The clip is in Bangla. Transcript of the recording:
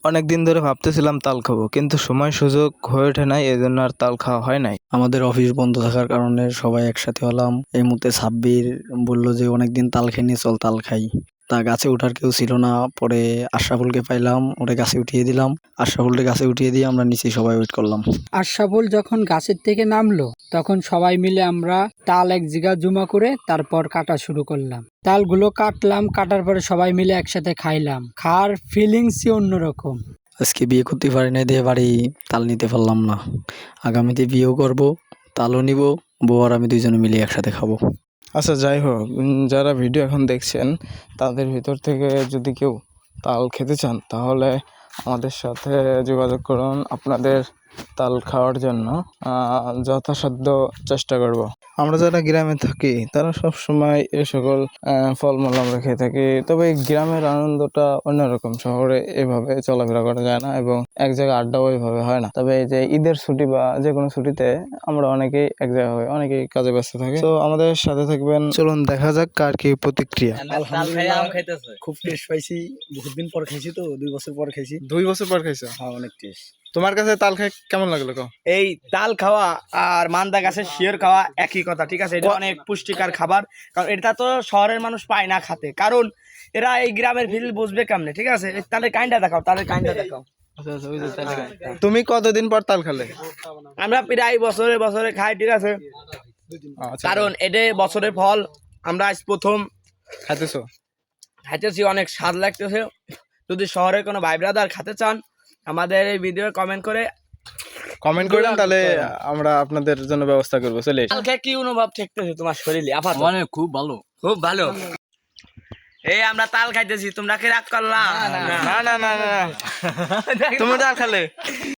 অনেকদিন ধরে ভাবতেছিলাম তাল খাবো, কিন্তু সময় সুযোগ হয়ে ওঠে নাই, এই জন্য আর তাল খাওয়া হয় নাই। আমাদের অফিস বন্ধ থাকার কারণে সবাই একসাথে হলাম। এই মুহূর্তে সাব্বির বললো যে অনেকদিন তাল খাইনি, চল তাল খাই। তা গাছে ওঠার কেউ ছিল না, পরে আশরাফুলকে পাইলাম, ওরে গাছে উঠিয়ে দিলাম। আশরাফুলকে গাছে উঠিয়ে দিয়ে আমরা নিচে সবাই ওয়েট করলাম। আশরাফুল যখন গাছের থেকে নামলো তখন সবাই মিলে আমরা তাল এক জায়গা জমা করে তারপর কাটা শুরু করলাম। তালগুলো কাটলাম, কাটার পরে সবাই মিলে একসাথে খাইলাম। খাওয়ার ফিলিংসই অন্যরকম। আজকে বিয়ে করতে পারি না দিয়ে বাড়ি তাল নিতে পারলাম না। আগামীতে বিয়েও করব, তালও নিব, বউ আর আমি দুইজনে মিলে একসাথে খাবো। আচ্ছা, যাই হোক, যারা ভিডিও এখন দেখছেন তাদের ভিতর থেকে যদি কেউ তাল খেতে চান তাহলে আমাদের সাথে যোগাযোগ করুন। আপনাদের তাল খাওয়ার জন্য যথাসাধ্য চেষ্টা করব। আমরা যারা গ্রামে থাকি তারা সব সময় এ সকল ফলমূল আমরা খেয়ে থাকি, তবে গ্রামের আনন্দটা অন্যরকম। শহরে এভাবে চলাফেরা করা যায় না এবং এক জায়গায় আড্ডাও এভাবে হয় না। তবে এই যে ঈদের ছুটি বা যে কোনো ছুটিতে আমরা অনেকেই এক জায়গায় হয়, অনেকেই কাজে ব্যস্ত থাকি। তো আমাদের সাথে থাকবেন। চলুন দেখা যাক কার কি প্রতিক্রিয়া। খুব টেস্ট পাইছি, বহুত দিন পর খাইছি তো, 2 বছর পর খাইছি। 2 বছর পর খাইছো? হ্যাঁ, অনেক টেস্ট। তোমার কাছে তাল খাই কেমন লাগলো? এই তাল খাওয়া আর মান্দা গাছের শিয়র খাওয়া একই কথা, ঠিক আছে? এটা অনেক পুষ্টিকর খাবার, কারণ এটা তো শহরের মানুষ পায় না খাতে, কারণ এরা এই গ্রামের ফিল বুঝবে কেমনে, ঠিক আছে? তাদের কাইন্ডা দেখাও, তাদের কাইন্ডা দেখাও। তুমি কতদিন পর তাল খালে? আমরা প্রায় বছরে বছরে খাই, ঠিক আছে? কারণ এটা বছরের ফল, আমরা আজ প্রথম খাইতেছো? খাইতেছি, অনেক স্বাদ লাগতেছে। যদি শহরের কোনো ভাই ব্রাদার খেতে চান আমাদের এই ভিডিও কমেন্ট করেন, তাহলে আমরা আপনাদের জন্য ব্যবস্থা করবো। চলে তাল খেয়ে কি অনুভব ঠেকতেছে তোমার শরীরে? আপাতত মানে খুব ভালো, খুব ভালো। এই আমরা তাল খাইতেছি, তোমরা কি রাগ করলাম? না, তুমি তাল খালে?